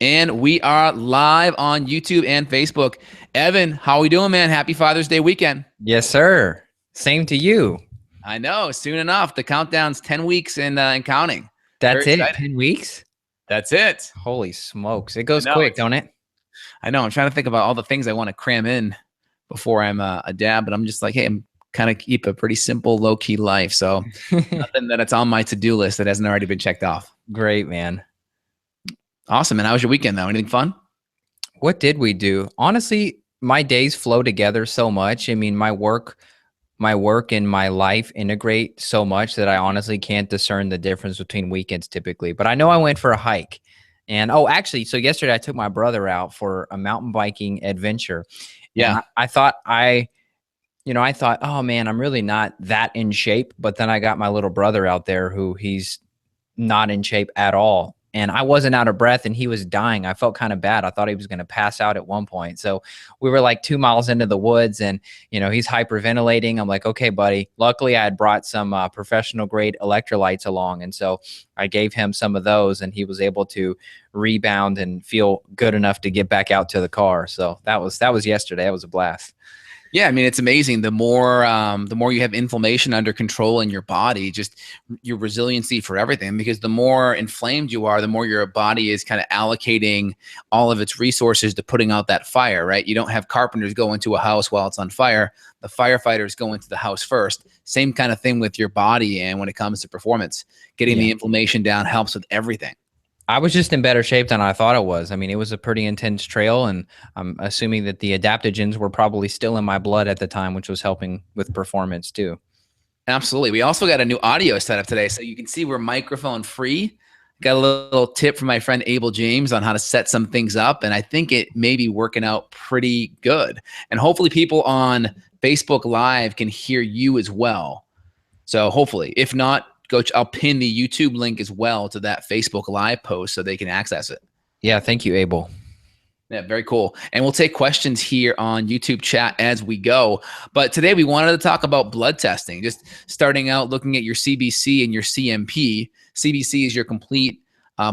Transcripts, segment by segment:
And we are live on YouTube and Facebook. Evan, how are we doing, man? Happy Father's Day weekend. Yes, sir. Same to you. I know, soon enough. The countdown's 10 weeks and counting. Very That's it. exciting. 10 weeks? That's it. Holy smokes. It I goes know. quick, don't it? I know. I'm trying to think about all the things I want to cram in before I'm a dad, but I'm just like, hey, I'm kind of keep a pretty simple, low-key life. So nothing that it's on my to-do list that hasn't already been checked off. Great, man. Awesome. And how was your weekend, though? Anything fun? What did we do? Honestly, my days flow together so much. I mean, my work and my life integrate so much that I honestly can't discern the difference between weekends typically. But I know I went for a hike. And actually, so yesterday I took my brother out for a mountain biking adventure. Yeah. And I thought, oh man, I'm really not that in shape. But then I got my little brother out there who he's not in shape at all. And I wasn't out of breath and he was dying. I felt kind of bad. I thought he was going to pass out at one point. So we were like 2 miles into the woods and, he's hyperventilating. I'm like, okay, buddy. Luckily, I had brought some professional grade electrolytes along. And so I gave him some of those and he was able to rebound and feel good enough to get back out to the car. So that was yesterday. That was a blast. Yeah, I mean, it's amazing. The more you have inflammation under control in your body, just your resiliency for everything, because the more inflamed you are, the more your body is kind of allocating all of its resources to putting out that fire, right? You don't have carpenters go into a house while it's on fire. The firefighters go into the house first. Same kind of thing with your body. And when it comes to performance, getting the inflammation down helps with everything. I was just in better shape than I thought it was. I mean, it was a pretty intense trail, and I'm assuming that the adaptogens were probably still in my blood at the time, which was helping with performance too. Absolutely. We also got a new audio setup today, so you can see we're microphone free. Got a little tip from my friend Abel James on how to set some things up, and I think it may be working out pretty good. And hopefully people on Facebook Live can hear you as well. So hopefully, if not, I'll pin the YouTube link as well to that Facebook Live post so they can access it. Yeah, thank you, Abel. Yeah, very cool. And we'll take questions here on YouTube chat as we go. But today we wanted to talk about blood testing, just starting out looking at your CBC and your CMP. CBC is your complete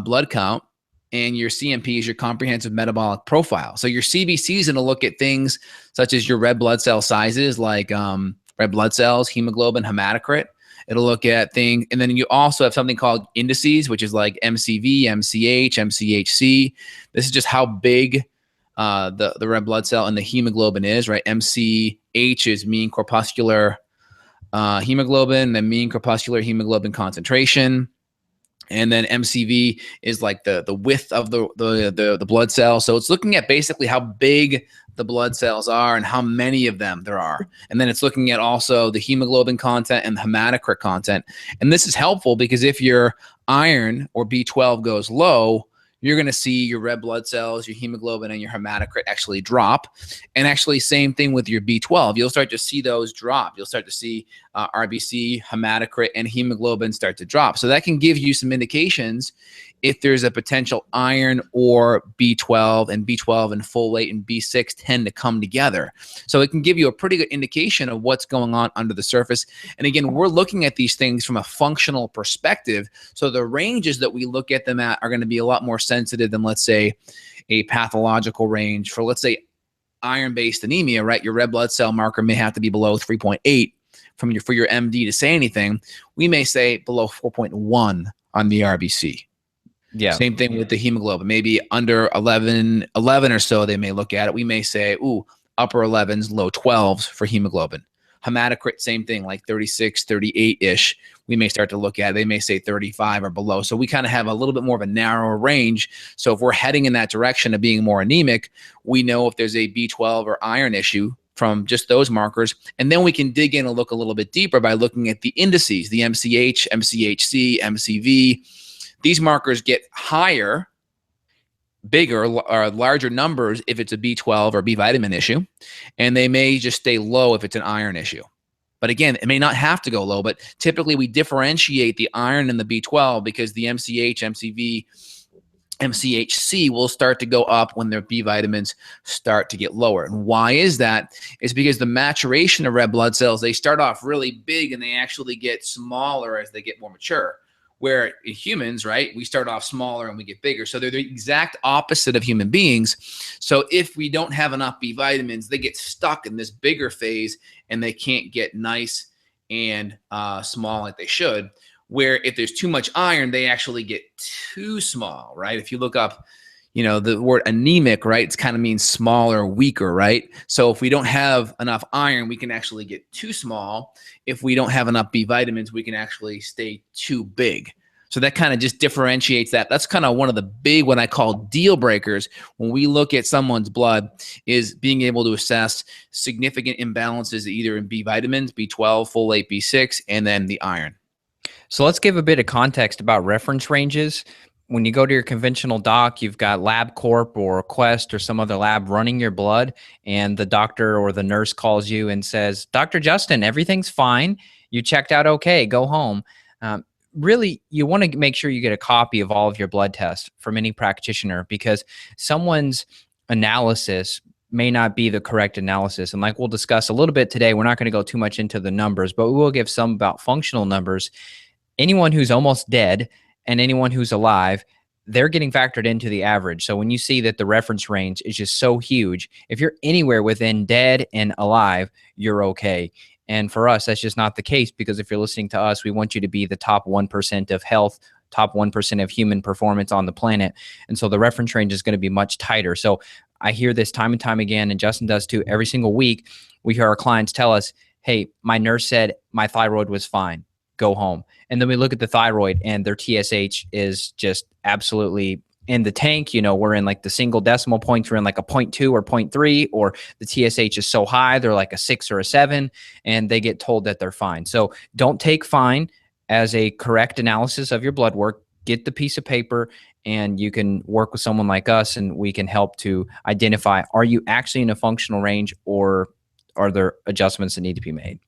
blood count, and your CMP is your comprehensive metabolic profile. So your CBC is going to look at things such as your red blood cell sizes, like red blood cells, hemoglobin, hematocrit. It'll look at things, and then you also have something called indices, which is like MCV, MCH, MCHC. This is just how big the red blood cell and the hemoglobin is, right? MCH is mean corpuscular hemoglobin, then mean corpuscular hemoglobin concentration. And then MCV is like the width of the blood cell. So it's looking at basically how big the blood cells are and how many of them there are. And then it's looking at also the hemoglobin content and the hematocrit content. And this is helpful because if your iron or B12 goes low, you're going to see your red blood cells, your hemoglobin, and your hematocrit actually drop. And actually, same thing with your B12. You'll start to see those drop. You'll start to see RBC, hematocrit, and hemoglobin start to drop. So that can give you some indications if there's a potential iron or B12, and B12 and folate and B6 tend to come together. So it can give you a pretty good indication of what's going on under the surface. And again, we're looking at these things from a functional perspective. So the ranges that we look at them at are going to be a lot more sensitive than, let's say, a pathological range for, let's say, iron-based anemia, right? Your red blood cell marker may have to be below 3.8 for your MD to say anything. We may say below 4.1 on the RBC. Yeah. Same thing with the hemoglobin. Maybe under 11 or so, they may look at it. We may say, ooh, upper 11s, low 12s for hemoglobin. Hematocrit, same thing, like 36, 38-ish. We may start to look at it. They may say 35 or below. So we kind of have a little bit more of a narrower range. So if we're heading in that direction of being more anemic, we know if there's a B12 or iron issue from just those markers. And then we can dig in and look a little bit deeper by looking at the indices, the MCH, MCHC, MCV. These markers get higher, bigger, or larger numbers if it's a B12 or B vitamin issue, and they may just stay low if it's an iron issue. But again, it may not have to go low, but typically we differentiate the iron and the B12 because the MCH, MCV, MCHC will start to go up when their B vitamins start to get lower. And why is that? It's because the maturation of red blood cells, they start off really big and they actually get smaller as they get more mature. Where in humans, right, we start off smaller and we get bigger. So they're the exact opposite of human beings. So if we don't have enough B vitamins, they get stuck in this bigger phase and they can't get nice and small like they should. Where if there's too much iron, they actually get too small, right? If you look up, the word anemic, right, it's kind of means smaller, weaker, right? So if we don't have enough iron, we can actually get too small. If we don't have enough B vitamins, we can actually stay too big. So that kind of just differentiates that. That's kind of one of the big, what I call deal breakers when we look at someone's blood, is being able to assess significant imbalances either in B vitamins, B12, folate, B6, and then the iron. So let's give a bit of context about reference ranges. When you go to your conventional doc, you've got LabCorp or Quest or some other lab running your blood, and the doctor or the nurse calls you and says, Dr. Justin, everything's fine. You checked out okay, go home. Really, you want to make sure you get a copy of all of your blood tests from any practitioner, because someone's analysis may not be the correct analysis. And like we'll discuss a little bit today, we're not going to go too much into the numbers, but we will give some about functional numbers. Anyone who's almost dead and anyone who's alive, they're getting factored into the average. So when you see that the reference range is just so huge, if you're anywhere within dead and alive, you're okay. And for us, that's just not the case, because if you're listening to us, we want you to be the top 1% of health, top 1% of human performance on the planet. And so the reference range is going to be much tighter. So I hear this time and time again, and Justin does too. Every single week, we hear our clients tell us, hey, my nurse said my thyroid was fine, go home. And then we look at the thyroid and their TSH is just absolutely in the tank. We're in like the single decimal points. We're in like a 0.2 or 0.3, or the TSH is so high, they're like a 6 or a 7, and they get told that they're fine. So don't take fine as a correct analysis of your blood work. Get the piece of paper, and you can work with someone like us, and we can help to identify, are you actually in a functional range, or are there adjustments that need to be made?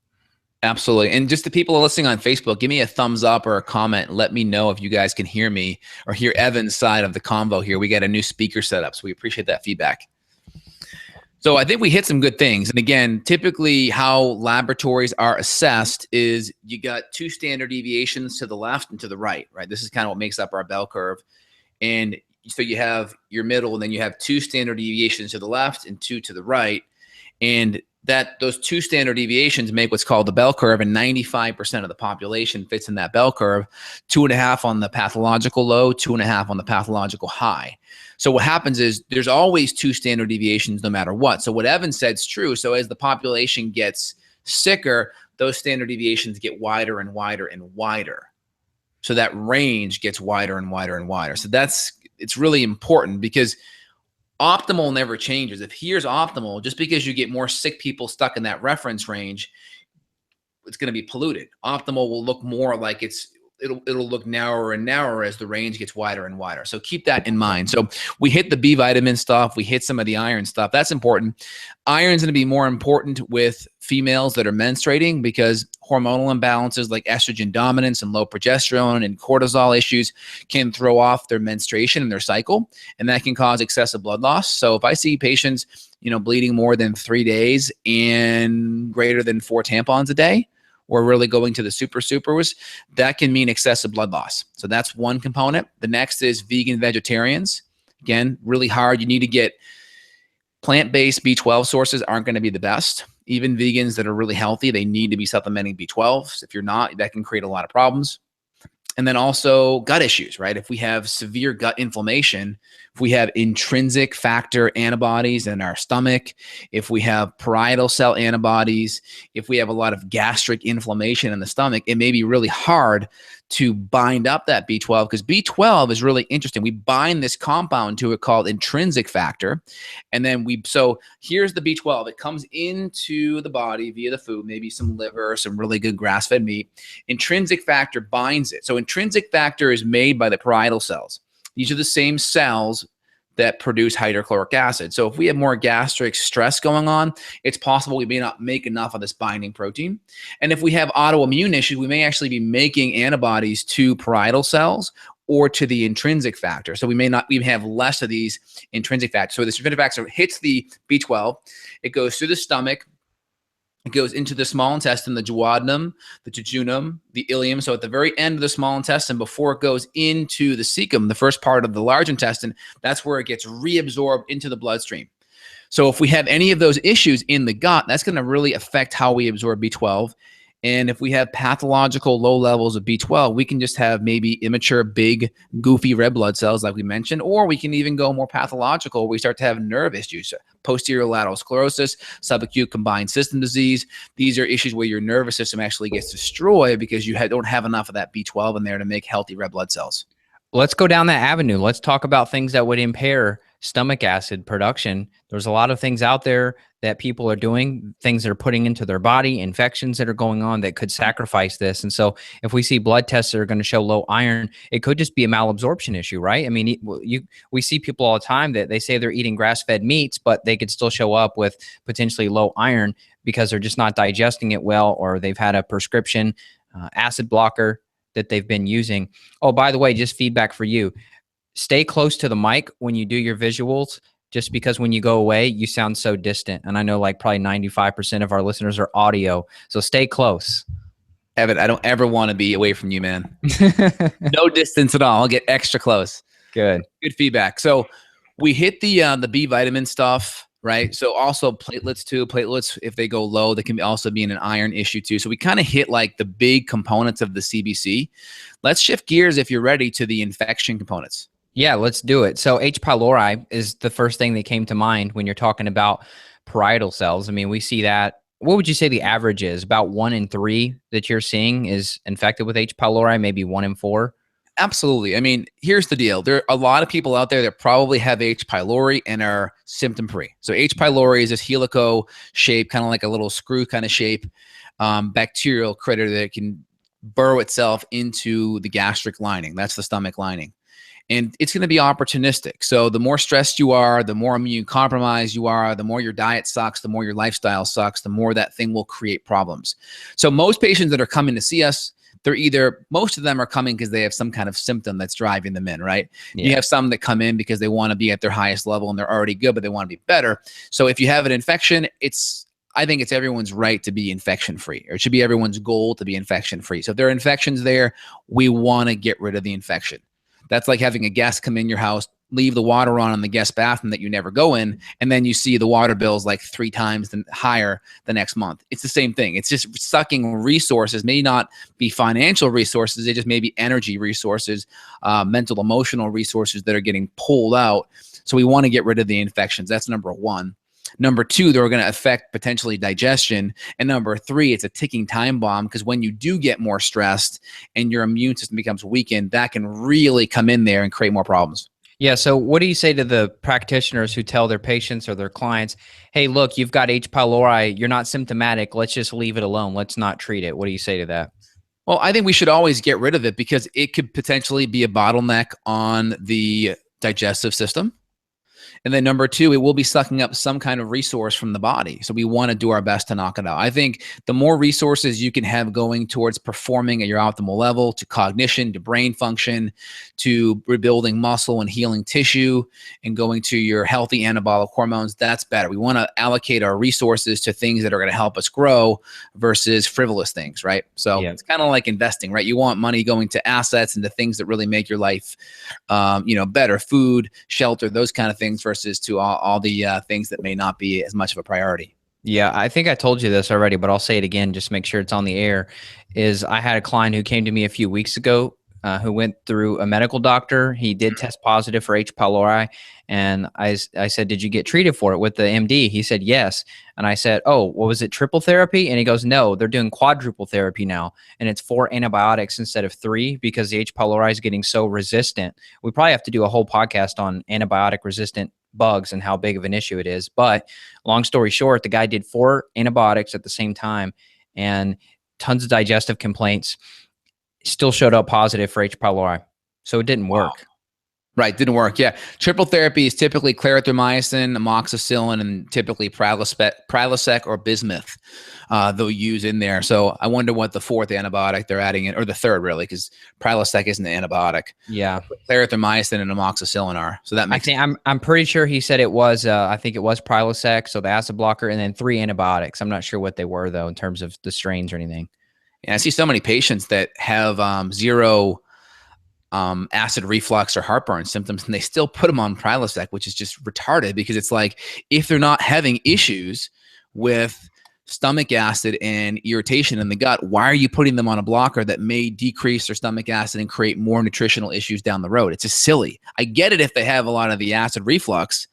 Absolutely. And just the people listening on Facebook, give me a thumbs up or a comment. Let me know if you guys can hear me or hear Evan's side of the convo here. We got a new speaker set up, so we appreciate that feedback. So I think we hit some good things. And again, typically how laboratories are assessed is you got 2 standard deviations to the left and to the right, right? This is kind of what makes up our bell curve. And so you have your middle, and then you have 2 standard deviations to the left and 2 to the right. And those 2 standard deviations make what's called the bell curve, and 95% of the population fits in that bell curve. 2.5 on the pathological low, 2.5 on the pathological high. So what happens is there's always 2 standard deviations no matter what. So what Evan said is true. So as the population gets sicker, those standard deviations get wider and wider and wider. So that range gets wider and wider and wider. So it's really important, because optimal never changes. If here's optimal, just because you get more sick people stuck in that reference range, it's going to be polluted. Optimal will look more like it'll look narrower and narrower as the range gets wider and wider. So keep that in mind. So we hit the B vitamin stuff. We hit some of the iron stuff. That's important. Iron's going to be more important with females that are menstruating, because hormonal imbalances like estrogen dominance and low progesterone and cortisol issues can throw off their menstruation and their cycle, and that can cause excessive blood loss. So if I see patients, bleeding more than 3 days and greater than 4 tampons a day, or really going to the supers, that can mean excessive blood loss. So that's one component. The next is vegan vegetarians. Again, really hard. You need to get plant-based B12 sources aren't going to be the best. Even vegans that are really healthy, they need to be supplementing B12. If you're not, that can create a lot of problems. And then also gut issues, right? If we have severe gut inflammation, if we have intrinsic factor antibodies in our stomach, if we have parietal cell antibodies, if we have a lot of gastric inflammation in the stomach, it may be really hard to bind up that B12, because B12 is really interesting. We bind this compound to it called intrinsic factor. And then so here's the B12. It comes into the body via the food, maybe some liver, some really good grass-fed meat. Intrinsic factor binds it. So intrinsic factor is made by the parietal cells. These are the same cells that produce hydrochloric acid. So if we have more gastric stress going on, it's possible we may not make enough of this binding protein. And if we have autoimmune issues, we may actually be making antibodies to parietal cells or to the intrinsic factor. So we may not even have less of these intrinsic factors. So this intrinsic factor hits the B12, it goes through the stomach, It goes into the small intestine, the duodenum, the jejunum, the ileum. So at the very end of the small intestine, before it goes into the cecum, the first part of the large intestine, that's where it gets reabsorbed into the bloodstream. So if we have any of those issues in the gut, that's going to really affect how we absorb B12. And if we have pathological low levels of B12, we can just have maybe immature, big, goofy red blood cells like we mentioned, or we can even go more pathological. We start to have nerve issues, posterior lateral sclerosis, subacute combined system disease. These are issues where your nervous system actually gets destroyed because you don't have enough of that B12 in there to make healthy red blood cells. Let's go down that avenue. Let's talk about things that would impair stomach acid production. There's a lot of things out there that people are doing, things that are putting into their body, infections that are going on that could sacrifice this. And so if we see blood tests that are going to show low iron, it could just be a malabsorption issue, right? I mean, we see people all the time that they say they're eating grass-fed meats, but they could still show up with potentially low iron because they're just not digesting it well, or they've had a prescription acid blocker that they've been using. Oh, by the way, just feedback for you. Stay close to the mic when you do your visuals, just because when you go away, you sound so distant. And I know like probably 95% of our listeners are audio. So stay close. Evan, I don't ever want to be away from you, man. No distance at all. I'll get extra close. Good feedback. So we hit the B vitamin stuff, right? So also platelets too. Platelets, if they go low, they can also be an iron issue too. So we kind of hit like the big components of the CBC. Let's shift gears, if you're ready, to the infection components. Yeah, let's do it. So H. pylori is the first thing that came to mind when you're talking about parietal cells. I mean, we see that. What would you say the average is? About 1 in 3 that you're seeing is infected with H. pylori, maybe 1 in 4? Absolutely. I mean, here's the deal. There are a lot of people out there that probably have H. pylori and are symptom-free. So H. pylori is this helico shape, kind of like a little screw kind of shape, bacterial critter that can burrow itself into the gastric lining. That's the stomach lining. And it's going to be opportunistic. So the more stressed you are, the more immune compromised you are, the more your diet sucks, the more your lifestyle sucks, the more that thing will create problems. So most patients that are coming to see us, most of them are coming because they have some kind of symptom that's driving them in, right? Yeah. You have some that come in because they want to be at their highest level and they're already good, but they want to be better. So if you have an infection, I think it's everyone's right to be infection-free, or it should be everyone's goal to be infection-free. So if there are infections there, we want to get rid of the infection. That's like having a guest come in your house, leave the water on in the guest bathroom that you never go in, and then you see the water bills like 3 times higher the next month. It's the same thing. It's just sucking resources, may not be financial resources, they just may be energy resources, mental, emotional resources that are getting pulled out. So we want to get rid of the infections. That's number 1. Number 2, they're going to affect potentially digestion. And number 3, it's a ticking time bomb, because when you do get more stressed and your immune system becomes weakened, that can really come in there and create more problems. Yeah. So what do you say to the practitioners who tell their patients or their clients, hey, look, you've got H. pylori, you're not symptomatic, let's just leave it alone, let's not treat it? What do you say to that? Well, I think we should always get rid of it, because it could potentially be a bottleneck on the digestive system. And then number 2, it will be sucking up some kind of resource from the body. So we want to do our best to knock it out. I think the more resources you can have going towards performing at your optimal level, to cognition, to brain function, to rebuilding muscle and healing tissue, and going to your healthy anabolic hormones, that's better. We want to allocate our resources to things that are going to help us grow versus frivolous things, right? So yeah, it's kind of like investing, right? You want money going to assets and to things that really make your life, better, food, shelter, those kind of things, versus to all the things that may not be as much of a priority. Yeah, I think I told you this already, but I'll say it again, just make sure it's on the air. I had a client who came to me a few weeks ago who went through a medical doctor. He did test positive for H. pylori. And I said, did you get treated for it with the MD? He said, yes. And I said, oh, well, was it triple therapy? And he goes, no, they're doing quadruple therapy now. And it's 4 antibiotics instead of 3, because the H. pylori is getting so resistant. We probably have to do a whole podcast on antibiotic resistant bugs and how big of an issue it is. But long story short, the guy did 4 antibiotics at the same time and tons of digestive complaints, still showed up positive for H. pylori. So it didn't work. Right, didn't work. Yeah, triple therapy is typically clarithromycin, amoxicillin, and typically Prilosec or bismuth. They'll use in there. So I wonder what the fourth antibiotic they're adding in, or the third really, because Prilosec isn't an antibiotic. Yeah, Clarithromycin and amoxicillin are. So that I makes think I'm pretty sure he said it was. I think it was Prilosec, so the acid blocker, and then 3 antibiotics. I'm not sure what they were though in terms of the strains or anything. And I see so many patients that have zero acid reflux or heartburn symptoms, and they still put them on Prilosec, which is just retarded because it's like if they're not having issues with stomach acid and irritation in the gut, why are you putting them on a blocker that may decrease their stomach acid and create more nutritional issues down the road? It's just silly. I get it if they have a lot of the acid reflux,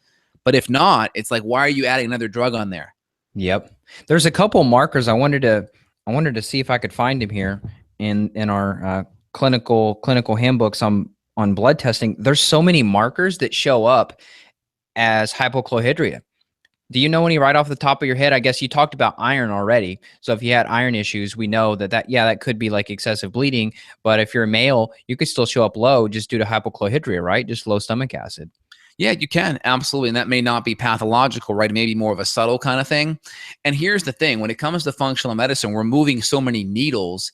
but if not, it's like, why are you adding another drug on there? Yep. There's a couple markers I wanted to see if I could find him here in our clinical handbooks on blood testing. There's so many markers that show up as hypochlorhydria. Do you know any right off the top of your head? I guess you talked about iron already. So if you had iron issues, we know that could be like excessive bleeding. But if you're a male, you could still show up low just due to hypochlorhydria, right? Just low stomach acid. Yeah, you can. Absolutely. And that may not be pathological, right? It may be more of a subtle kind of thing. And here's the thing. When it comes to functional medicine, we're moving so many needles.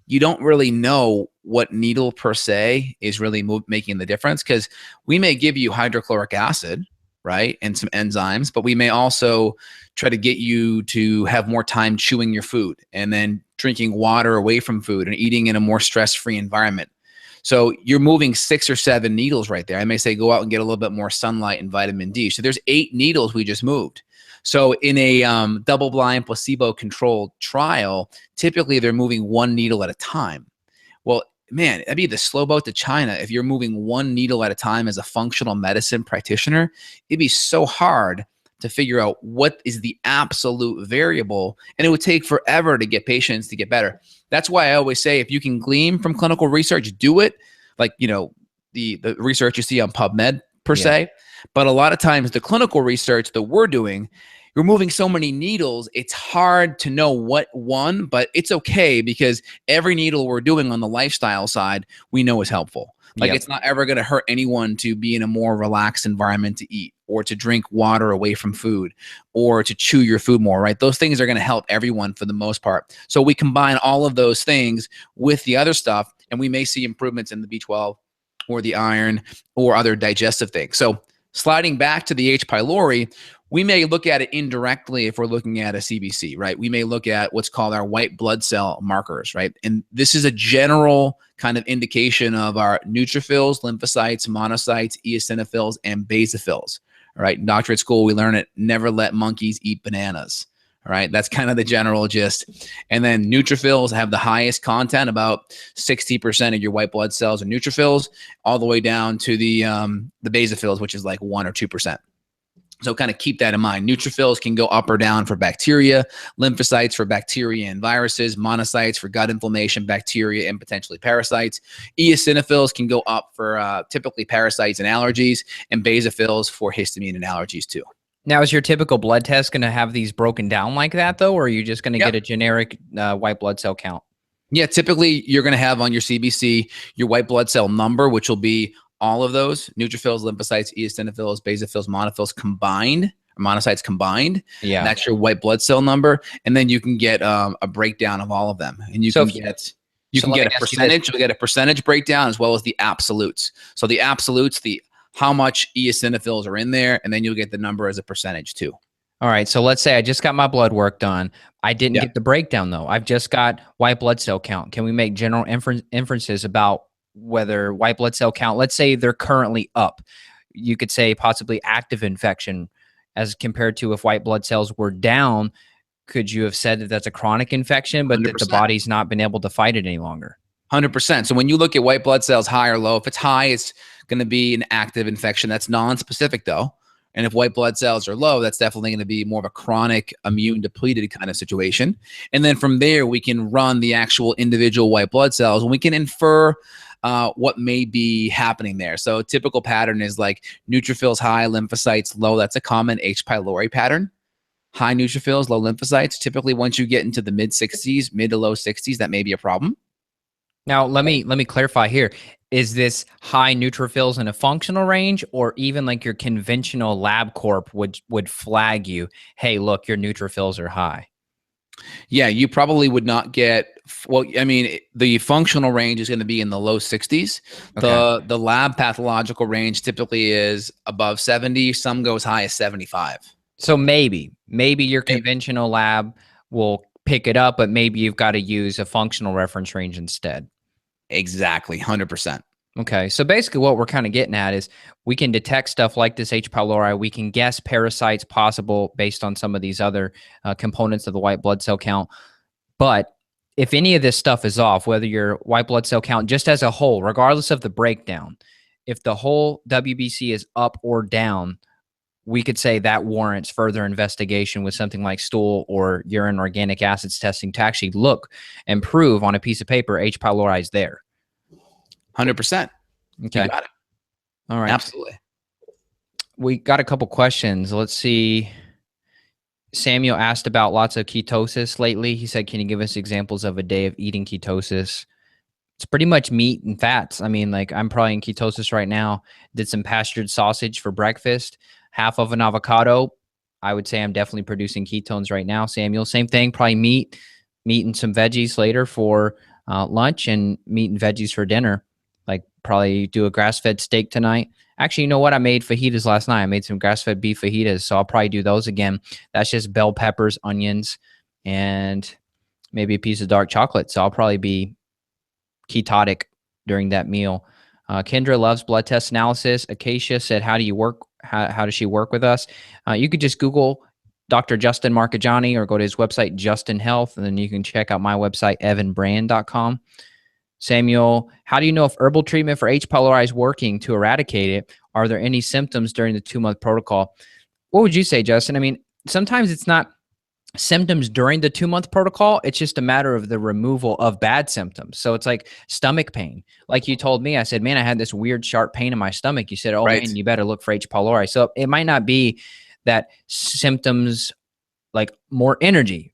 You don't really know what needle per se is really making the difference, because we may give you hydrochloric acid, right, and some enzymes, but we may also try to get you to have more time chewing your food and then drinking water away from food and eating in a more stress-free environment. So you're moving 6 or 7 needles right there. I may say go out and get a little bit more sunlight and vitamin D. So there's 8 needles we just moved. So in a double-blind placebo-controlled trial, typically they're moving 1 needle at a time. Well, man, that'd be the slow boat to China. If you're moving 1 needle at a time as a functional medicine practitioner, it'd be so hard to figure out what is the absolute variable, and it would take forever to get patients to get better. That's why I always say, if you can glean from clinical research, do it. Like, the research you see on PubMed per se. But a lot of times the clinical research that we're doing, you're moving so many needles, it's hard to know what one, but it's okay because every needle we're doing on the lifestyle side, we know is helpful. Like, it's not ever going to hurt anyone to be in a more relaxed environment to eat, or to drink water away from food, or to chew your food more, right? Those things are going to help everyone for the most part. So we combine all of those things with the other stuff, and we may see improvements in the B12 or the iron or other digestive things. So sliding back to the H. pylori, we may look at it indirectly if we're looking at a CBC, right? We may look at what's called our white blood cell markers, right? And this is a general kind of indication of our neutrophils, lymphocytes, monocytes, eosinophils, and basophils, all right? In doctorate school, we learn it, never let monkeys eat bananas, all right? That's kind of the general gist. And then neutrophils have the highest content, about 60% of your white blood cells are neutrophils, all the way down to the basophils, which is like 1 or 2%. So kind of keep that in mind. Neutrophils can go up or down for bacteria, lymphocytes for bacteria and viruses, monocytes for gut inflammation, bacteria, and potentially parasites. Eosinophils can go up for typically parasites and allergies, and basophils for histamine and allergies too. Now, is your typical blood test going to have these broken down like that, though, or are you just going to get a generic white blood cell count? Yeah, typically you're going to have on your CBC your white blood cell number, which will be all of those: neutrophils, lymphocytes, eosinophils, basophils, monocytes combined. Yeah. That's your white blood cell number. And then you can get a breakdown of all of them. And you can get a percentage. You'll get a percentage breakdown as well as the absolutes. So the absolutes, how much eosinophils are in there, and then you'll get the number as a percentage too. All right. So let's say I just got my blood work done. I didn't get the breakdown though. I've just got white blood cell count. Can we make general inferences about whether white blood cell count, let's say they're currently up, you could say possibly active infection, as compared to if white blood cells were down, could you have said that that's a chronic infection, but 100%. That the body's not been able to fight it any longer? 100%. So when you look at white blood cells high or low, if it's high, it's going to be an active infection. That's non-specific though. And if white blood cells are low, that's definitely going to be more of a chronic immune depleted kind of situation. And then from there, we can run the actual individual white blood cells, and we can infer what may be happening there. So a typical pattern is like neutrophils high, lymphocytes low. That's a common H. pylori pattern. High neutrophils, low lymphocytes. Typically, once you get into the mid to low 60s, that may be a problem. Now, let me clarify here. Is this high neutrophils in a functional range, or even like your conventional lab corp would flag you, hey, look, your neutrophils are high? Yeah, you probably would not get, well, I mean, the functional range is going to be in the low 60s. Okay. The lab pathological range typically is above 70. Some go as high as 75. So maybe your Maybe. conventional lab will pick it up, but maybe you've got to use a functional reference range instead. Exactly, 100%. Okay. So basically what we're kind of getting at is we can detect stuff like this H. pylori. We can guess parasites possible based on some of these other components of the white blood cell count. But if any of this stuff is off, whether your white blood cell count just as a whole, regardless of the breakdown, if the whole WBC is up or down, we could say that warrants further investigation with something like stool or urine organic acids testing to actually look and prove on a piece of paper H. pylori is there. 100%. Okay. You got it. All right. Absolutely. We got a couple questions. Let's see. Samuel asked about lots of ketosis lately. He said, can you give us examples of a day of eating ketosis? It's pretty much meat and fats. I mean, like I'm probably in ketosis right now. Did some pastured sausage for breakfast, half of an avocado. I would say I'm definitely producing ketones right now. Samuel, same thing, probably meat and some veggies later for lunch, and meat and veggies for dinner. Like probably do a grass-fed steak tonight. Actually, you know what? I made fajitas last night. I made some grass-fed beef fajitas, so I'll probably do those again. That's just bell peppers, onions, and maybe a piece of dark chocolate. So I'll probably be ketotic during that meal. Kendra loves blood test analysis. Acacia said, how do you work? How does she work with us? You could just Google Dr. Justin Marchegiani or go to his website, Justin Health, and then you can check out my website, evanbrand.com. Samuel, how do you know if herbal treatment for H. pylori is working to eradicate it? Are there any symptoms during the 2-month protocol? What would you say, Justin? I mean, sometimes it's not symptoms during the 2-month protocol. It's just a matter of the removal of bad symptoms. So it's like stomach pain. Like you told me, I said, man, I had this weird sharp pain in my stomach. You said, oh Right. man, you better look for H. pylori. So it might not be that symptoms like more energy,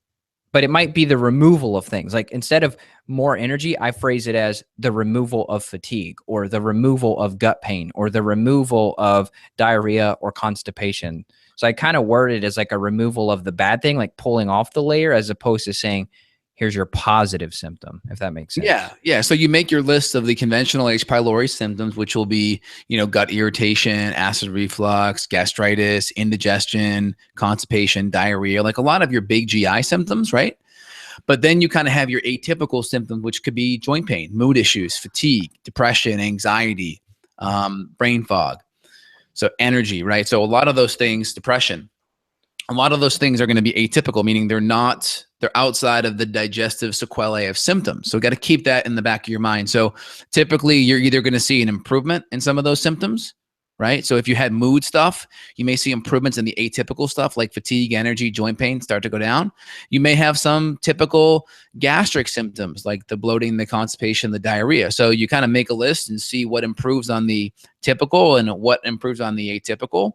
but it might be the removal of things. Like instead of more energy, I phrase it as the removal of fatigue or the removal of gut pain or the removal of diarrhea or constipation. So I kind of word it as like a removal of the bad thing, like pulling off the layer, as opposed to saying, here's your positive symptom, if that makes sense. Yeah. Yeah. So you make your list of the conventional H. pylori symptoms, which will be, gut irritation, acid reflux, gastritis, indigestion, constipation, diarrhea, like a lot of your big GI symptoms, right? But then you kind of have your atypical symptoms, which could be joint pain, mood issues, fatigue, depression, anxiety, brain fog. So energy, right? So a lot of those things, depression, a lot of those things are going to be atypical, meaning they're outside of the digestive sequelae of symptoms. So got to keep that in the back of your mind. So typically you're either going to see an improvement in some of those symptoms, right? So if you had mood stuff, you may see improvements in the atypical stuff like fatigue, energy, joint pain start to go down. You may have some typical gastric symptoms like the bloating, the constipation, the diarrhea. So you kind of make a list and see what improves on the typical and what improves on the atypical.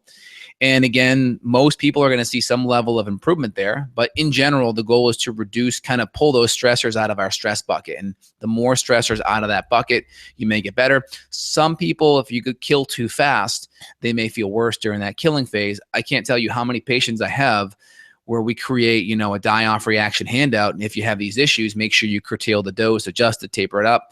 And again, most people are going to see some level of improvement there. But in general, the goal is to reduce, kind of pull those stressors out of our stress bucket. And the more stressors out of that bucket, you may get better. Some people, if you could kill too fast, they may feel worse during that killing phase. I can't tell you how many patients I have where we create, a die-off reaction handout. And if you have these issues, make sure you curtail the dose, adjust it, taper it up.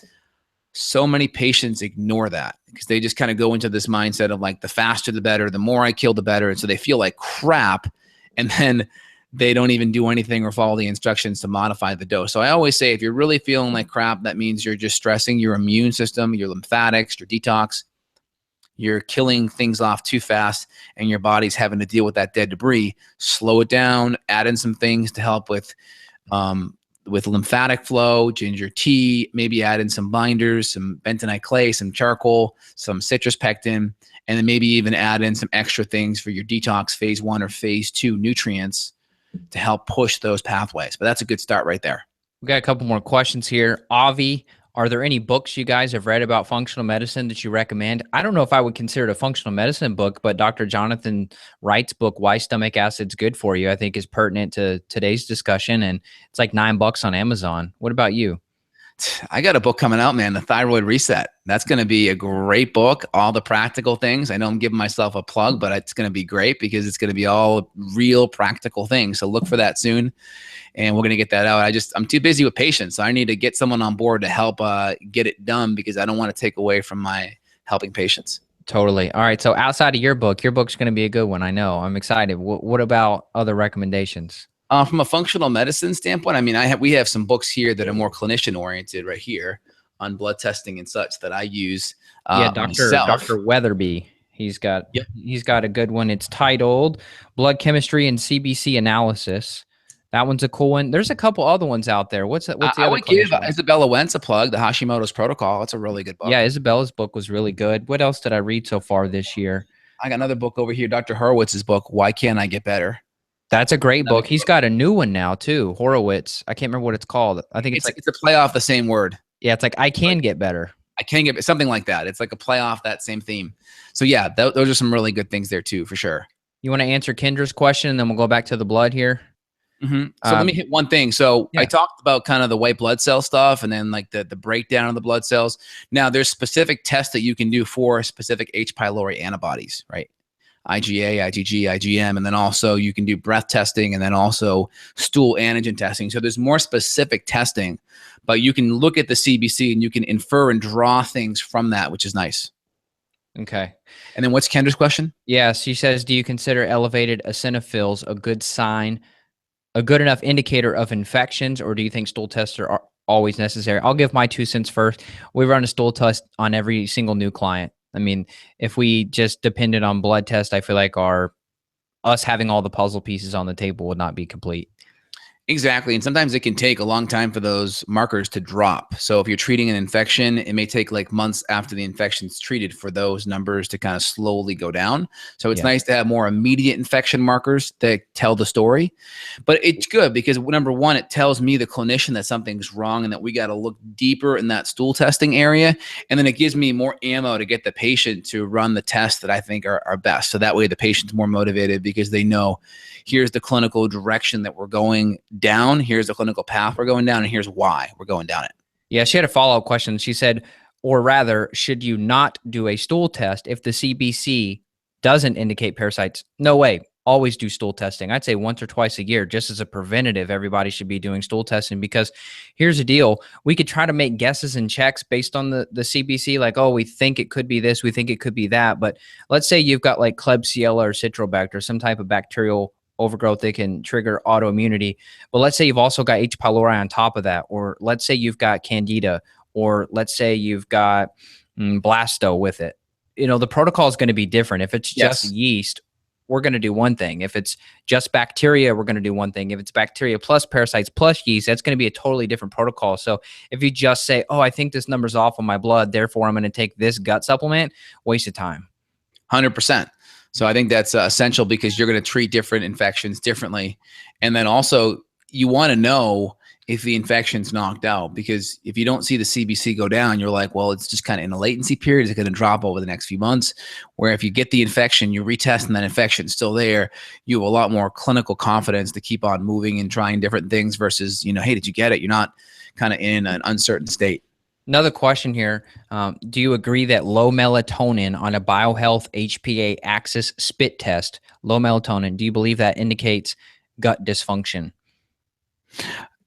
So many patients ignore that because they just kind of go into this mindset of like the faster the better, the more I kill the better. And so they feel like crap, and then they don't even do anything or follow the instructions to modify the dose. So I always say, if you're really feeling like crap, that means you're just stressing your immune system, your lymphatics, your detox. You're killing things off too fast and your body's having to deal with that dead debris. Slow it down, add in some things to help with lymphatic flow, ginger tea, maybe add in some binders, some bentonite clay, some charcoal, some citrus pectin, and then maybe even add in some extra things for your detox phase 1 or phase 2 nutrients to help push those pathways. But that's a good start right there. We got a couple more questions here. Avi, are there any books you guys have read about functional medicine that you recommend? I don't know if I would consider it a functional medicine book, but Dr. Jonathan Wright's book, Why Stomach Acid's Good for You, I think is pertinent to today's discussion. And it's like $9 on Amazon. What about you? I got a book coming out, man, The Thyroid Reset. That's going to be a great book. All the practical things. I know I'm giving myself a plug, but it's going to be great because it's going to be all real practical things. So look for that soon. And we're going to get that out. I'm too busy with patients. So I need to get someone on board to help get it done because I don't want to take away from my helping patients. Totally. All right. So outside of your book's going to be a good one. I know. I'm excited. What about other recommendations? From a functional medicine standpoint, I mean, we have some books here that are more clinician oriented right here on blood testing and such that I use. Dr. Weatherby. He's got a good one. It's titled Blood Chemistry and CBC Analysis. That one's a cool one. There's a couple other ones out there. What's the other? I would give Isabella Wentz a plug, the Hashimoto's Protocol. It's a really good book. Yeah, Isabella's book was really good. What else did I read so far this year? I got another book over here, Dr. Horowitz's book, Why Can't I Get Better? That's a great book. He's got a new one now too, Horowitz. I can't remember what it's called. I think it's a play off the same word. Yeah, it's like I can get better. I can get something like that. It's like a play off that same theme. So yeah, those are some really good things there too, for sure. You want to answer Kendra's question, and then we'll go back to the blood here. Mm-hmm. So let me hit one thing. So I talked about kind of the white blood cell stuff and then like the breakdown of the blood cells. Now there's specific tests that you can do for specific H. pylori antibodies, right? IgA, IgG, IgM, and then also you can do breath testing and then also stool antigen testing. So there's more specific testing, but you can look at the CBC and you can infer and draw things from that, which is nice. Okay. And then what's Kendra's question? Yeah, she says, do you consider elevated eosinophils a good sign, a good enough indicator of infections, or do you think stool tests are always necessary? I'll give my 2 cents first. We run a stool test on every single new client. I mean, if we just depended on blood test, I feel like us having all the puzzle pieces on the table would not be complete. Exactly. And sometimes it can take a long time for those markers to drop. So if you're treating an infection, it may take like months after the infection's treated for those numbers to kind of slowly go down. So it's nice to have more immediate infection markers that tell the story. But it's good because number one, it tells me, the clinician, that something's wrong and that we got to look deeper in that stool testing area. And then it gives me more ammo to get the patient to run the tests that I think are best. So that way the patient's more motivated because they know, here's the clinical direction that we're going down. Here's the clinical path we're going down, and here's why we're going down it. Yeah, she had a follow-up question. She said, or rather, should you not do a stool test if the CBC doesn't indicate parasites? No way. Always do stool testing. I'd say once or twice a year, just as a preventative, everybody should be doing stool testing, because here's the deal. We could try to make guesses and checks based on the CBC, like, oh, we think it could be this, we think it could be that. But let's say you've got like Klebsiella or Citrobacter, some type of bacterial overgrowth that can trigger autoimmunity. But let's say you've also got H. pylori on top of that, or let's say you've got Candida, or let's say you've got Blasto with it. You know, the protocol is going to be different. If it's just yeast, we're going to do one thing. If it's just bacteria, we're going to do one thing. If it's bacteria plus parasites plus yeast, that's going to be a totally different protocol. So if you just say, oh, I think this number's off on my blood, therefore I'm going to take this gut supplement, waste of time. 100%. So I think that's essential because you're going to treat different infections differently. And then also you want to know if the infection's knocked out, because if you don't see the CBC go down, you're like, well, it's just kind of in a latency period. Is it going to drop over the next few months? Where if you get the infection, you retest and that infection's still there, you have a lot more clinical confidence to keep on moving and trying different things versus, you know, hey, did you get it? You're not kind of in an uncertain state. Another question here. Do you agree that low melatonin on a biohealth HPA axis spit test, low melatonin, do you believe that indicates gut dysfunction?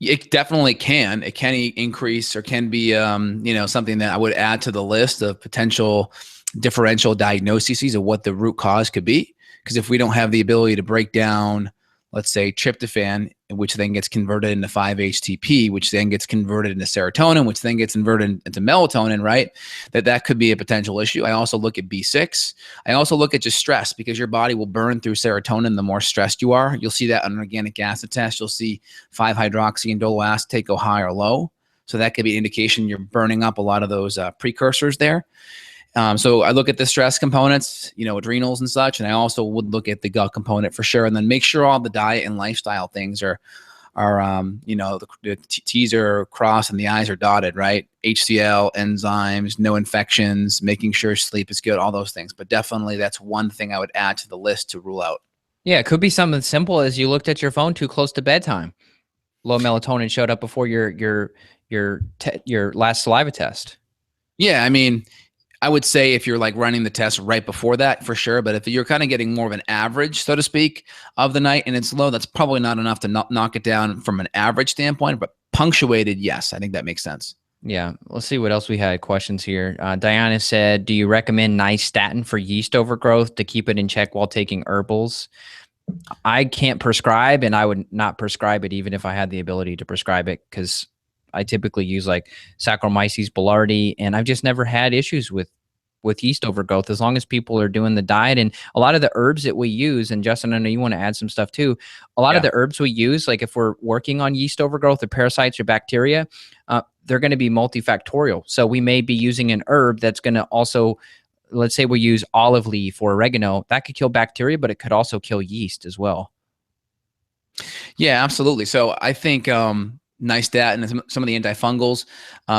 It definitely can. It can increase or can be, you know, something that I would add to the list of potential differential diagnoses of what the root cause could be. Because if we don't have the ability to break down, let's say, tryptophan, which then gets converted into 5-HTP, which then gets converted into serotonin, which then gets converted into melatonin, right? That could be a potential issue. I also look at B6. I also look at just stress, because your body will burn through serotonin the more stressed you are. You'll see that on an organic acid test. You'll see 5-hydroxyindole acetate go high or low. So that could be an indication you're burning up a lot of those precursors there. So I look at the stress components, you know, adrenals and such, and I also would look at the gut component for sure, and then make sure all the diet and lifestyle things are you know, the T's are crossed and the I's are dotted, right? HCl, enzymes, no infections, making sure sleep is good, all those things. But definitely that's one thing I would add to the list to rule out. Yeah, it could be something simple as you looked at your phone too close to bedtime. Low melatonin showed up before your your last saliva test. Yeah, I mean, I would say if you're like running the test right before that, for sure. But if you're kind of getting more of an average, so to speak, of the night and it's low, that's probably not enough to knock it down from an average standpoint. But punctuated, yes, I think that makes sense. Yeah. Let's see what else we had questions here. Diana said, do you recommend nystatin for yeast overgrowth to keep it in check while taking herbals? I can't prescribe, and I would not prescribe it even if I had the ability to prescribe it, because I typically use like Saccharomyces boulardii, and I've just never had issues with yeast overgrowth as long as people are doing the diet. And a lot of the herbs that we use, and Justin, I know you want to add some stuff too. A lot of the herbs we use, like if we're working on yeast overgrowth or parasites or bacteria, they're going to be multifactorial. So we may be using an herb that's going to also, let's say we use olive leaf or oregano, that could kill bacteria, but it could also kill yeast as well. Yeah, absolutely. So I think nystatin and some of the antifungals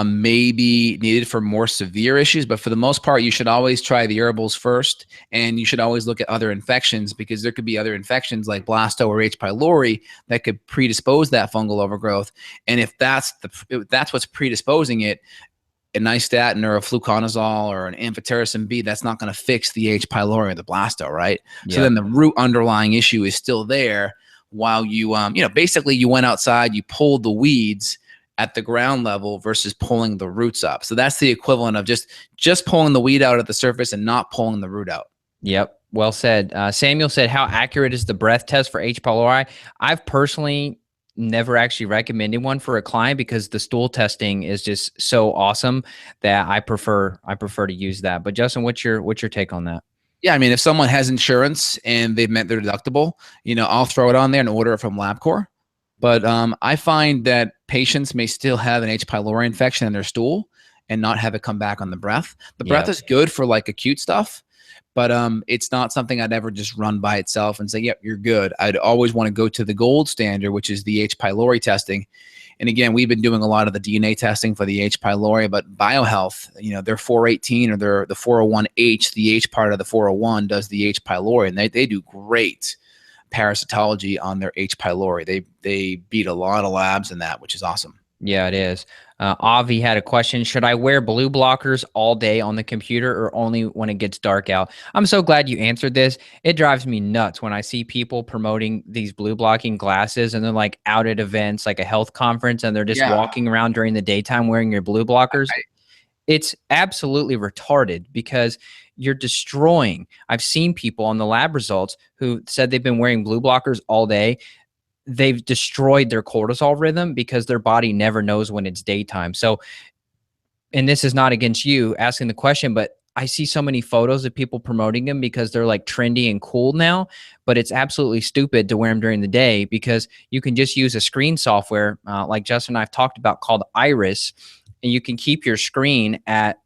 may be needed for more severe issues, but for the most part, you should always try the herbals first, and you should always look at other infections, because there could be other infections like blasto or H. pylori that could predispose that fungal overgrowth. And if that's what's predisposing it, a nystatin or a fluconazole or an amphotericin B, that's not going to fix the H. pylori or the blasto, right? Yep. So then the root underlying issue is still there. While you, basically you went outside, you pulled the weeds at the ground level versus pulling the roots up. So that's the equivalent of just pulling the weed out at the surface and not pulling the root out. Yep. Well said. Samuel said, how accurate is the breath test for H. pylori? I've personally never actually recommended one for a client because the stool testing is just so awesome that I prefer to use that. But Justin, what's your take on that? Yeah, I mean, if someone has insurance and they've met their deductible, I'll throw it on there and order it from LabCorp. But I find that patients may still have an H. pylori infection in their stool and not have it come back on the breath. The breath is good for like acute stuff, but it's not something I'd ever just run by itself and say, yep, you're good. I'd always want to go to the gold standard, which is the H. pylori testing. And again, we've been doing a lot of the DNA testing for the H. pylori, but BioHealth, their 418 or the 401H, the H part of the 401 does the H. pylori, and they do great parasitology on their H. pylori. They beat a lot of labs in that, which is awesome. Yeah, it is. Avi had a question. Should I wear blue blockers all day on the computer or only when it gets dark out? I'm so glad you answered this. It drives me nuts when I see people promoting these blue blocking glasses and they're like out at events, like a health conference, and they're just walking around during the daytime wearing your blue blockers. It's absolutely retarded because you're destroying. I've seen people on the lab results who said they've been wearing blue blockers all day. They've destroyed their cortisol rhythm because their body never knows when it's daytime. So, and this is not against you asking the question, but I see so many photos of people promoting them because they're like trendy and cool now, but it's absolutely stupid to wear them during the day because you can just use a screen software like Justin and I've talked about called Iris, and you can keep your screen at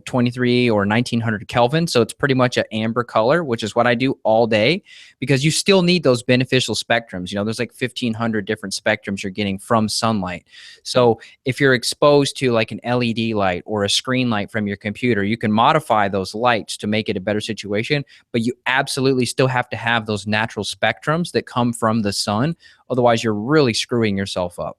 23 or 1900 Kelvin. So it's pretty much an amber color, which is what I do all day because you still need those beneficial spectrums. There's like 1500 different spectrums you're getting from sunlight. So if you're exposed to like an LED light or a screen light from your computer, you can modify those lights to make it a better situation, but you absolutely still have to have those natural spectrums that come from the sun. Otherwise, you're really screwing yourself up.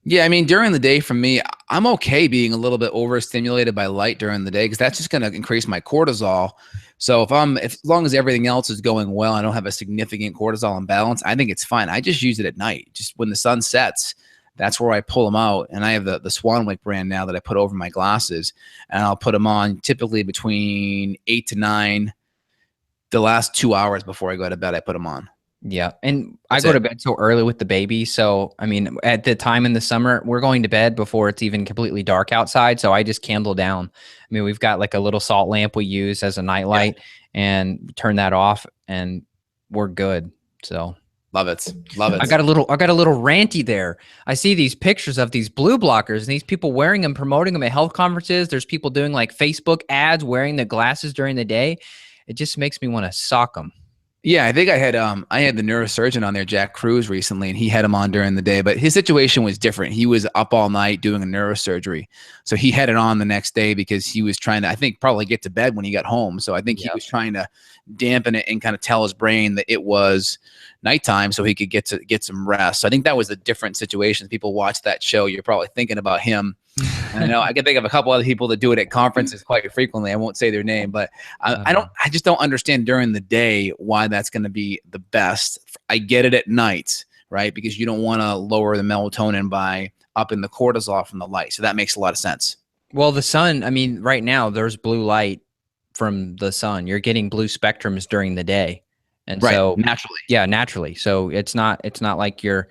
Yeah, I mean, during the day for me, I'm okay being a little bit overstimulated by light during the day because that's just going to increase my cortisol. So as long as everything else is going well, I don't have a significant cortisol imbalance, I think it's fine. I just use it at night. Just when the sun sets, that's where I pull them out. And I have the Swanwick brand now that I put over my glasses, and I'll put them on typically between 8 to 9. The last 2 hours before I go to bed, I put them on. Yeah. And I go to bed so early with the baby. So, I mean, at the time in the summer, we're going to bed before it's even completely dark outside. So I just candle down. I mean, we've got like a little salt lamp we use as a nightlight and turn that off and we're good. So love it. Love it. I got a little ranty there. I see these pictures of these blue blockers and these people wearing them, promoting them at health conferences. There's people doing like Facebook ads, wearing the glasses during the day. It just makes me want to sock them. Yeah, I think I had the neurosurgeon on there, Jack Cruz, recently, and he had him on during the day, but his situation was different. He was up all night doing a neurosurgery. So he had it on the next day because he was trying to, I think, probably get to bed when he got home. So I think he was trying to dampen it and kind of tell his brain that it was nighttime so he could get some rest. So I think that was a different situation. People watch that show, you're probably thinking about him. I know I can think of a couple other people that do it at conferences quite frequently. I won't say their name, but I just don't understand during the day why that's going to be the best. I get it at night, right? Because you don't want to lower the melatonin by upping the cortisol from the light. So that makes a lot of sense. Well, the sun, I mean, right now there's blue light from the sun. You're getting blue spectrums during the day. And so naturally. Yeah, naturally. So it's not like you're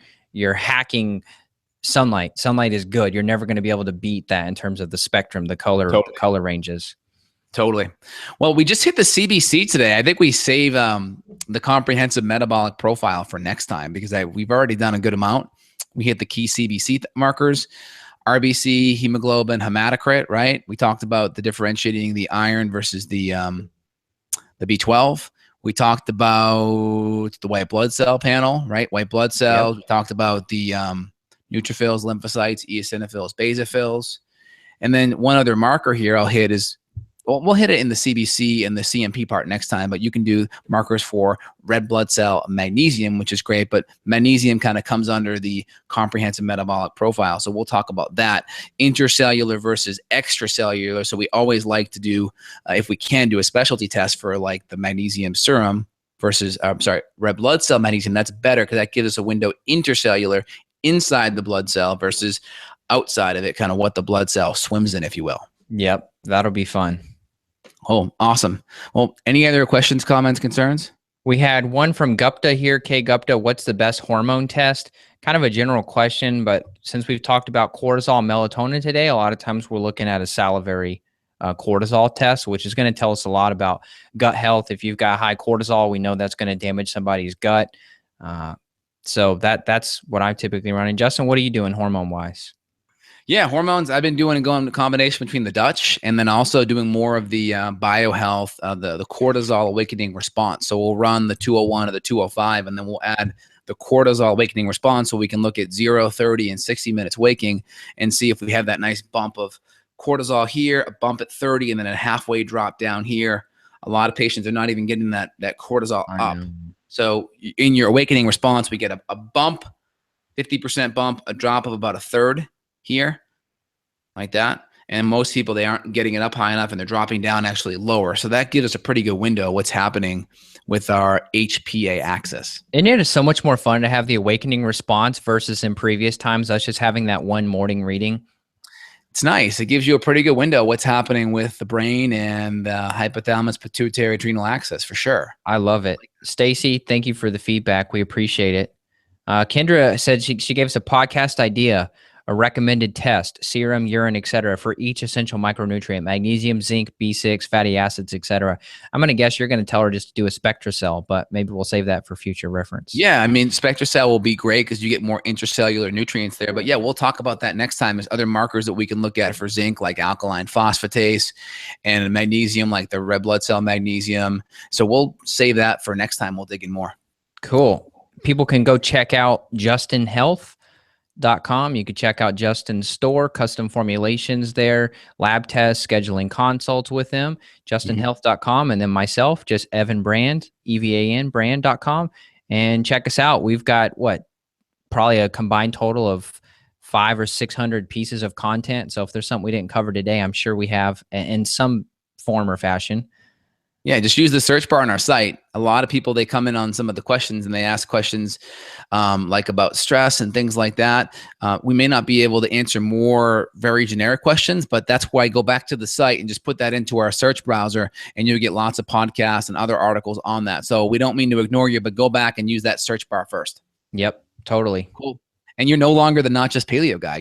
hacking sunlight. Sunlight is good. You're never going to be able to beat that in terms of the spectrum, the color ranges. Totally. Well, we just hit the CBC today. I think we save the comprehensive metabolic profile for next time because we've already done a good amount. We hit the key CBC markers, RBC, hemoglobin, hematocrit, right? We talked about the differentiating the iron versus the B12. We talked about the white blood cell panel, right? White blood cells. Yep. We talked about the neutrophils, lymphocytes, eosinophils, basophils. And then one other marker here I'll hit is, well, we'll hit it in the CBC and the CMP part next time, but you can do markers for red blood cell magnesium, which is great, but magnesium kind of comes under the comprehensive metabolic profile. So we'll talk about that, intercellular versus extracellular. So we always like to do, if we can, do a specialty test for like the magnesium serum versus, red blood cell magnesium. That's better because that gives us a window intercellular inside the blood cell versus outside of it, kind of what the blood cell swims in, if you will. Yep, that'll be fun. Oh, awesome. Well, any other questions, comments, concerns? We had one from Gupta here. K Gupta, what's the best hormone test? Kind of a general question, but since we've talked about cortisol and melatonin today, a lot of times we're looking at a salivary cortisol test, which is going to tell us a lot about gut health. If you've got high cortisol, we know that's going to damage somebody's gut. So that's what I'm typically running. Justin, what are you doing hormone-wise? Yeah, hormones. I've been going a combination between the Dutch and then also doing more of the biohealth, the cortisol awakening response. So we'll run the 201 or the 205, and then we'll add the cortisol awakening response so we can look at 0, 30, and 60 minutes waking and see if we have that nice bump of cortisol here, a bump at 30, and then a halfway drop down here. A lot of patients are not even getting that cortisol up. So in your awakening response, we get a bump, 50% bump, a drop of about a third here, like that. And most people, they aren't getting it up high enough and they're dropping down actually lower. So that gives us a pretty good window what's happening with our HPA axis. And it is so much more fun to have the awakening response versus in previous times us just having that one morning reading. It's nice. It gives you a pretty good window what's happening with the brain and the hypothalamus pituitary adrenal axis for sure. I love it. Stacy, thank you for the feedback. We appreciate it. Kendra said she gave us a podcast idea, a recommended test, serum, urine, etc., for each essential micronutrient: magnesium, zinc, B6, fatty acids, etc. I'm going to guess you're going to tell her just to do a SpectraCell, but maybe we'll save that for future reference. Yeah, I mean, SpectraCell will be great because you get more intracellular nutrients there. But yeah, we'll talk about that next time. There's other markers that we can look at for zinc, like alkaline phosphatase, and magnesium, like the red blood cell magnesium. So we'll save that for next time. We'll dig in more. Cool. People can go check out justinhealth.com. You could check out Justin's store, custom formulations there, lab tests, scheduling consults with them, justinhealth.com, and then myself, just Evan Brand, EVAN brand.com, and check us out. We've got probably a combined total of 500 or 600 pieces of content. So if there's something we didn't cover today, I'm sure we have in some form or fashion. Yeah, just use the search bar on our site. A lot of people, they come in on some of the questions and they ask questions like about stress and things like that. We may not be able to answer more very generic questions, but that's why I go back to the site and just put that into our search browser and you'll get lots of podcasts and other articles on that. So we don't mean to ignore you, but go back and use that search bar first. Yep, totally. Cool. And you're no longer the Not Just Paleo guy.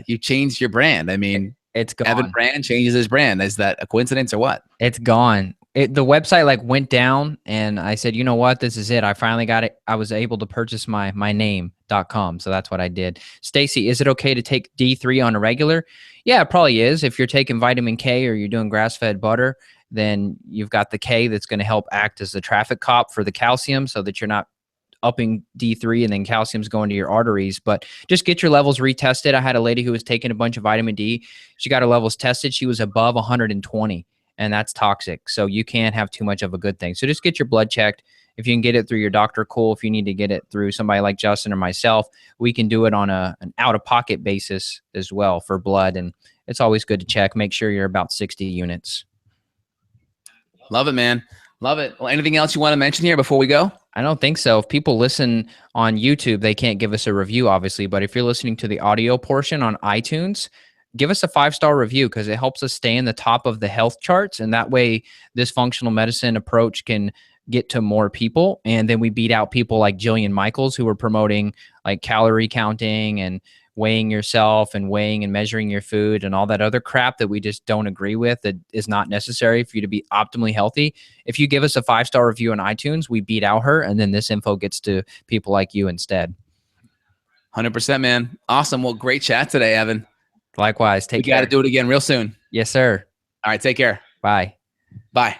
You changed your brand. I mean, it's gone. Evan Brand changes his brand. Is that a coincidence or what? It's gone. The website went down and I said, you know what, this is it. I finally got it. I was able to purchase my name.com. So that's what I did. Stacy, is it okay to take D3 on a regular? Yeah, it probably is. If you're taking vitamin K or you're doing grass-fed butter, then you've got the K that's going to help act as the traffic cop for the calcium so that you're not upping D3 and then calcium's going to your arteries. But just get your levels retested. I had a lady who was taking a bunch of vitamin D. She got her levels tested. She was above 120. And that's toxic. So you can't have too much of a good thing. So just get your blood checked If you can get it through your doctor, cool. If you need to get it through somebody like Justin or myself, we can do it on an out-of-pocket basis as well for blood. And it's always good to check. Make sure you're about 60 units. Love it, man. Love it. Well, anything else you want to mention here before we go? I don't think so. If people listen on YouTube, they can't give us a review, obviously. But if you're listening to the audio portion on iTunes, give us a 5-star review because it helps us stay in the top of the health charts. And that way, this functional medicine approach can get to more people. And then we beat out people like Jillian Michaels, who are promoting like calorie counting and weighing yourself and weighing and measuring your food and all that other crap that we just don't agree with, that is not necessary for you to be optimally healthy. If you give us a 5-star review on iTunes, we beat out her. And then this info gets to people like you instead. 100%, man. Awesome. Well, great chat today, Evan. Likewise. Take care. We got to do it again real soon. Yes, sir. All right. Take care. Bye. Bye.